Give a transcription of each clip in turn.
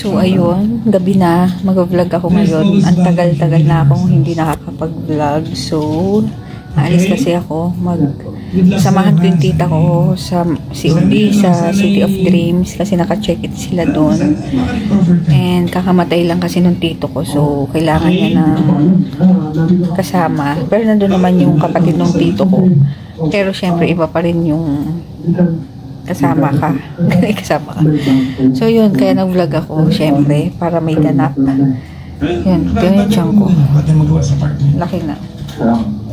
So ayun, gabi na, mag-vlog ako ngayon. Ang tagal-tagal na akong hindi nakakapag-vlog. So, aalis kasi ako. Samahan ko yung tita ko sa COD, sa City of Dreams. Kasi naka-check it sila doon. And kakamatay lang kasi nung tito ko. So, kailangan niya ng kasama. Pero nandun naman yung kapatid ng tito ko. Pero syempre, iba pa rin yung kasama ka. Kasama ka. So, yun. Kaya nag-vlog ako, syempre, para may ganap. Yun. Yun yung tiyan ko. Laki na.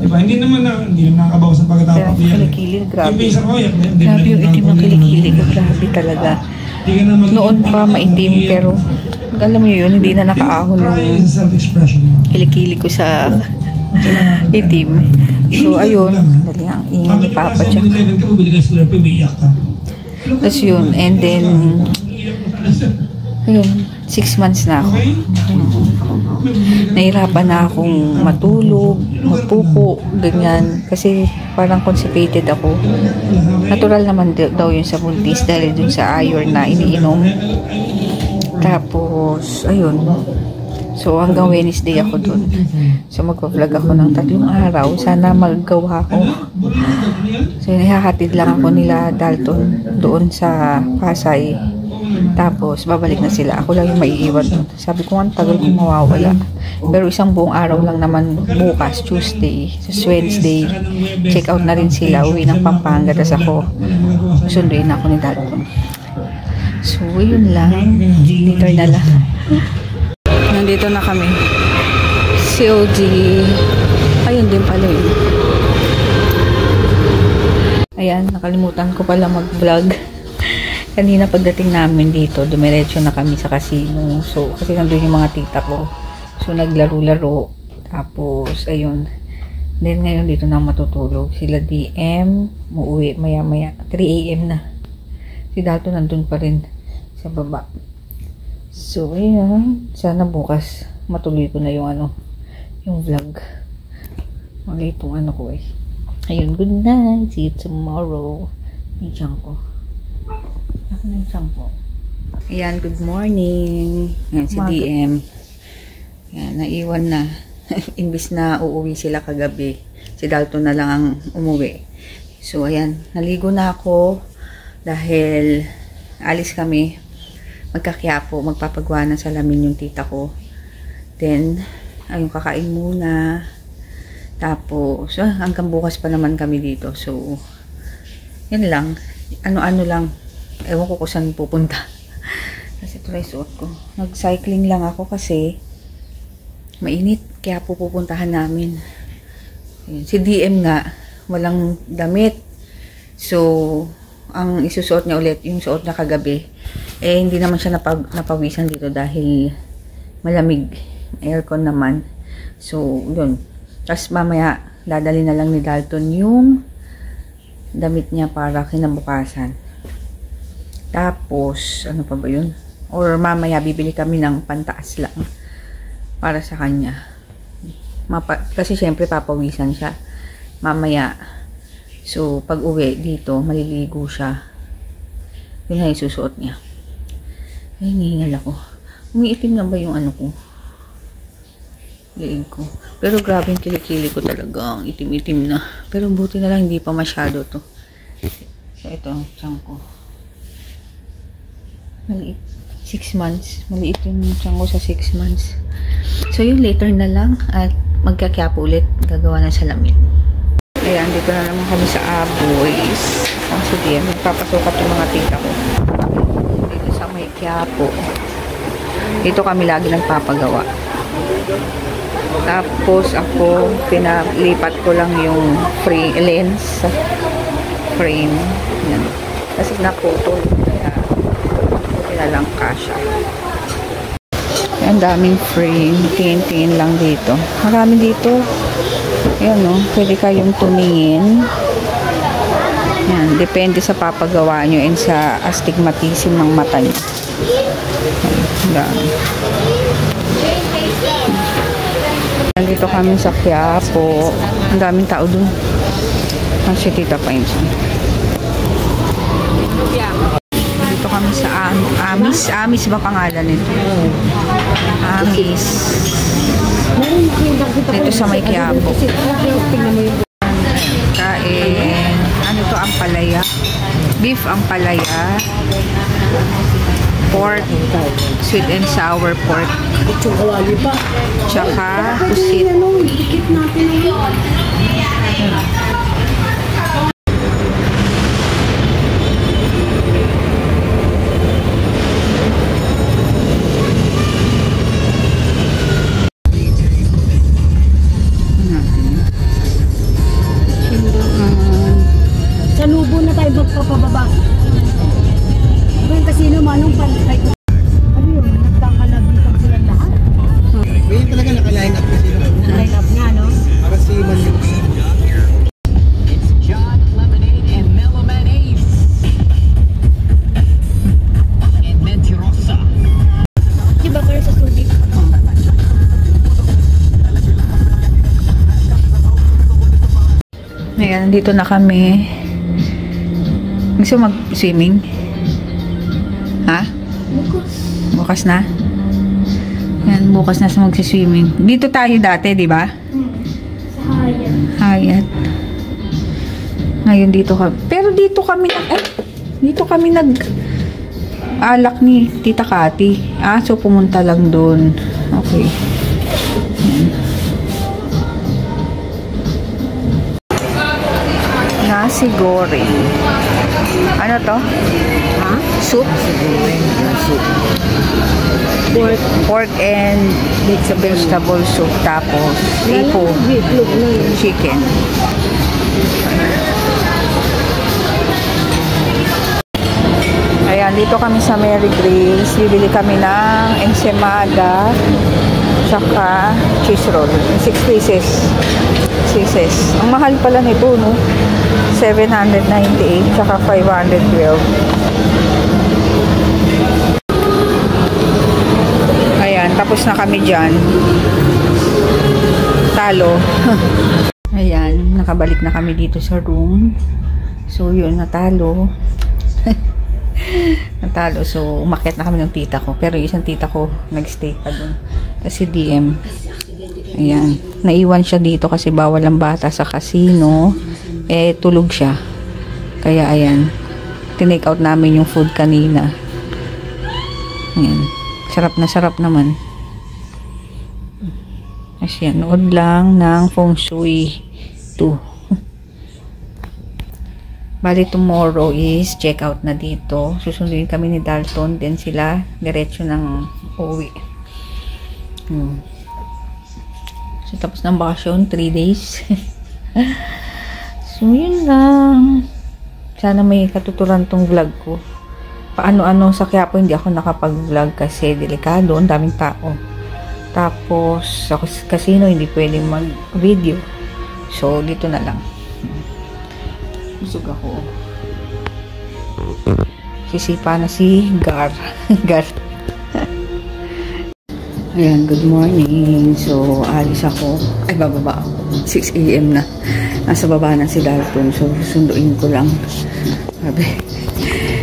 Diba? Hindi naman nakakabawas ng pagkatapos. Kilikili, grabe. Grabe yung itim ng kilikili. Grabe talaga. Noon pa maitim, pero alam mo yun, hindi na nakaahon yung kilikili ko sa itim. So, ayun. Dali ang ingin ni Papa dyan. Tapos yun, and then ayun, 6 months na ako. Nahirapan na akong matulog, magpupo, ganyan. Kasi parang constipated ako. Natural naman daw yun sa buntis dahil dun sa iron na iniinom. Tapos, ayun. So, hanggang Wednesday ako dun. So, magpa-vlog ako ng 3 araw. Sana maggawa ko. So, ihahatid lang ako nila Dalton doon sa Pasay. Tapos, babalik na sila. Ako lang yung maiiwan doon. Sabi ko, ang tagal kong mawawala. Pero isang buong araw lang naman bukas, Tuesday. So, Wednesday, check out na rin sila. Uwi ng Pampanga. Tapos ako, sunduin ako ni Dalton. So, yun lang. Later na lang. Nandito na kami. COD. Ayun din pala yun. Ayan, nakalimutan ko pala mag-vlog. Kanina pagdating namin dito, dumiretso na kami sa casino. So, kasi nandun yung mga tita ko. So, naglaro-laro. Tapos, ayun. Then, ngayon dito na matutulog. Sila DM, muuwi maya-maya. 3 AM na. Si Dato nandun pa rin sa baba. So, ayun. Sana bukas matuloy ko na yung yung vlog. Mali itong ko eh. Ayun, good night. See you tomorrow. Diyan ko. Ako na yung sampo. Ayan, good morning. Ayan, si DM. Ayan, naiwan na. Imbis na uuwi sila kagabi. Si Dalton na lang ang umuwi. So, ayan. Naligo na ako dahil alis kami. Magkakiyapo, magpapagawa ng salamin yung tita ko. Then, ayun, kakain muna. Tapos, hanggang bukas pa naman kami dito. So, yun lang. Ano-ano lang. Ewan ko kung saan pupunta. Kasi ito lang suot ko. Nag-cycling lang ako kasi mainit. Kaya pupuntahan namin. Ayun. Si DM nga, walang damit. So, ang isusuot niya ulit, yung suot na kagabi, eh hindi naman siya napawisan dito dahil malamig, aircon naman. So yun, tapos mamaya dadali na lang ni Dalton yung damit niya para kinabukasan. Tapos ano pa ba yun, or mamaya bibili kami ng pantaas lang para sa kanya. Kasi syempre papawisan siya mamaya. So, pag uwi dito, maliligo siya. Yun na yung susuot niya. Ay, hinihingal ako. Umiitim na ba yung ko? Liig ko. Pero grabe yung kilikili ko talaga. Ang itim-itim na. Pero buti na lang, hindi pa masyado to. So, ito, tiyan ko. Maliit. 6 months. Maliit yung tiyan ko sa 6 months. So, yun, later na lang. At magkakyapo ulit. Gagawa ng salamin. Ayan, dito na naman kami sa Aboys. Ang sige, magpapasukat yung mga tita ko. Dito sa may Quiapo. Dito kami lagi nagpapagawa. Tapos ako, pinalipat ko lang yung lens sa frame. Ayan. Kasi naputol. Kaya, pinalang kasha. Ayan, daming frame. Tingin-tingin lang dito. Marami dito. Ayan, no? Pwede kayong tumingin. Ayan, depende sa papagawa nyo and sa astigmatism ng mata nyo. Ayan. Nandito kami sa Quiapo. Ang daming tao dun. Ang si Tita Painson. Dito kami sa Amis. Amis ba pangalan nito? Amis. Dito sa may Quiapo. Kain. Ano to? Ampalaya. Beef ampalaya. Pork. Sweet and sour pork. Tsaka pusit. Sa Lubo na tayo magpapababa. Yung casino, manong pantay ko. Ano yun? Nagkakalabitan sila lahat. Ngayon talaga naka-line up kasi. Line up nga, no? Para si Man yung John Lemonade and Melomanade and Mentirosa. Di ba kayo sa Subic? Ayan, dito na kami. Gusto mag-swimming? Ha? Bukas na? Ayan, bukas na sa mag-swimming. Dito tayo dati, di ba? Sa Hayat. Hayat. Ngayon dito kami. Pero dito kami dito kami alak ni Tita Cathy. So pumunta lang doon. Okay. Nasi goreng. Ano to? Ha? Soup? Pork and vegetable soup. Tapos ipo. Bitlog na yun. Chicken. Ayan, dito kami sa Mary Grace. Bibili kami ng ensaymada tsaka cheese roll. 6 pieces. Ang mahal pala nito, no? 798 tsaka 512. Ayan, tapos na kami dyan. Talo. Ayan, nakabalik na kami dito sa room. So, yun, natalo. Natalo. So, umakyat na kami ng tita ko. Pero yung isang tita ko, nagstay pa dun. Kasi DM. Ayan. Naiwan siya dito kasi bawal ang bata sa casino. Tulog siya. Kaya, ayan. Tinake out namin yung food kanina. Ayan. Sarap naman. Kasi yan, nood lang ng Feng Shui 2. Bali, tomorrow is check out na dito. Susunduin kami ni Dalton. Then sila, diretso ng uwi. So, tapos ng bakasyon, 3 days. So, yun lang. Sana may katuturan tong vlog ko. Paano-ano sa Quiapo hindi ako nakapag-vlog kasi delikado. Ang daming tao. Tapos, sa casino hindi pwedeng mag-video. So, dito na lang. Busog ako. Sisipa na si Gar. Gar. Ayan, good morning. So, alis ako. Ay, bababa ako. 6 AM na. Nasa baba na si Dalton. So, susunduin ko lang. Sabi,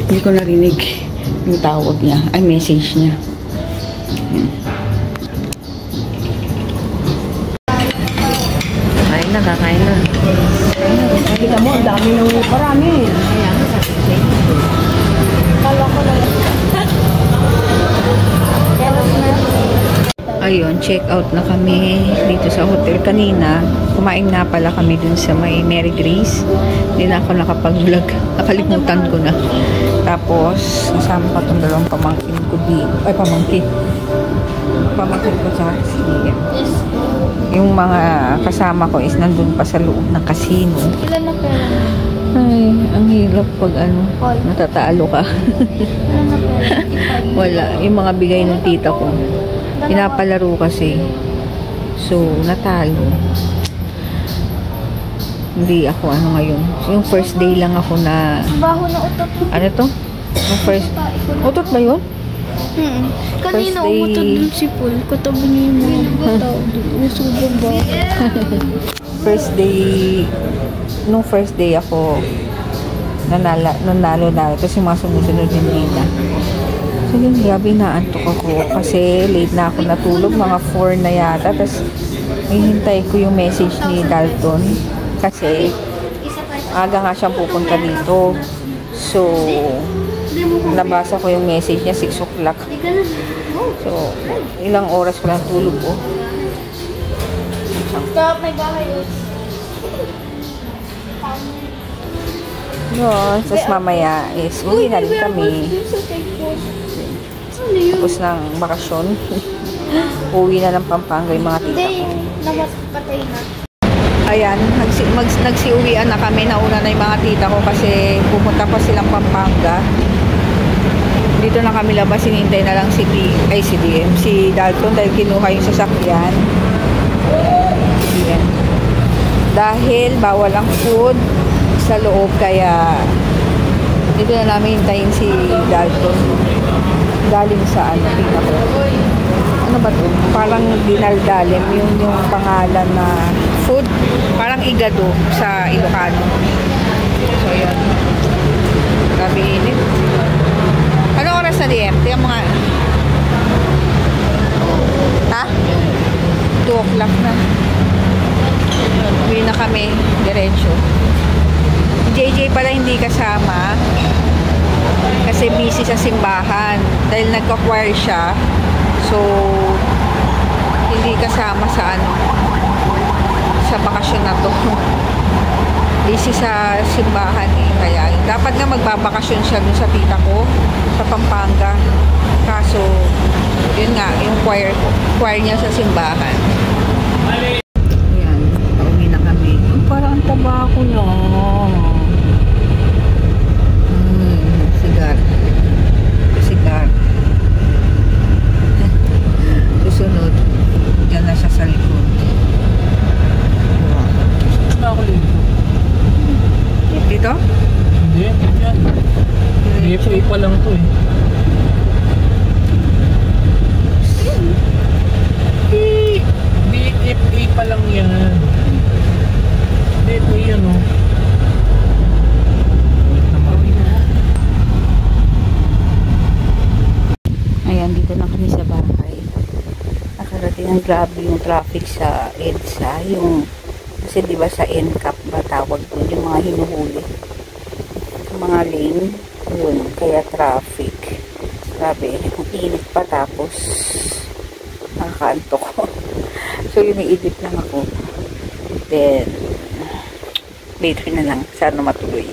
hindi ko narinig yung tawag niya. Ay, message niya. Ayan. Kakain na. Kita mo, ang dami ng parami. Ayan. Kala ko lang. Ayun, check out na kami dito sa hotel kanina. Kumain na pala kami dun sa may Mary Grace. Hindi na ako nakapag-vlog. Nakalimutan ko na. Tapos, kasama ko itong dalawang pamangkin ko dito. Ay, pamangkin. Pamangkin ko sa CM. Yung mga kasama ko is nandun pa sa loob ng casino. Ilan na pera? Ay, ang hirap pag natatalo ka. Ilan na pera? Wala. Yung mga bigay ng tita ko. Pinapalaro kasi. So, natalo. Hindi ako ngayon. Yung first day lang ako na... Baho na utot. Ano to? Yung first... Utot ba yun? Kanina First day- umutot dun si Paul. Katabi niya yung mga tao dun. Usubog ba? First day... Nung first day ako nanalo na. Tapos yung mga sumusunod hindi na. So yun, grabe naantok ako. Kasi late na ako natulog. Mga 4 na yata. Tapos hihintay ko yung message ni Dalton. Kasi aga nga siyang pupunta dito. So, nabasa ko yung message niya 6 o'clock. So, ilang oras ko lang tulog ko. Yun, tapos mamaya is uwi na rin kami. Tapos ng bakasyon. Uwi na ng Pampanga yung mga tita ko. Ayan, nagsiuwian na kami. Nauna na yung mga tita ko kasi pupunta pa silang Pampanga. Dito na kami labas. Sinintay na lang si Dalton dahil kinuha yung sasakyan. Ayan. Dahil bawal ang food sa loob, kaya dito na namin hintayin si Dalton galing sa tingnan ko. Ano ba to? Parang dinaldalim yung pangalan na food, parang igado sa Ilocano. So yun, grabe init. Ano oras na DM? Tingnan mo nga. Ha? 2 o'clock na. Uwi na kami diretso. JJ pala hindi kasama kasi busy sa simbahan dahil nagka-choir siya, so hindi kasama sa sa bakasyon na to. Busy sa simbahan eh, kaya dapat nga magbabakasyon siya dun sa tita ko sa Pampanga, kaso yun nga yung choir niya sa simbahan. Ayan, pauwi na kami. Parang ang taba ko na. Sigar. Susunod, dyan na siya sa likod. Saan ako dito? Dito? Hindi, yan. DFA pa lang to eh. DFA pa lang yan. DFA yan oh. Ayan, dito na kami sa bahay. Nakarating ang grabe yung traffic sa EDSA. Kasi diba sa NCAP ba tawag doon yung mga hinuhuli. Yung mga lane, yun. Kaya traffic. Grabe, ang init pa tapos nakakanto ko. So yun, i-edit lang ako. Then, later na lang. Sana matuloy.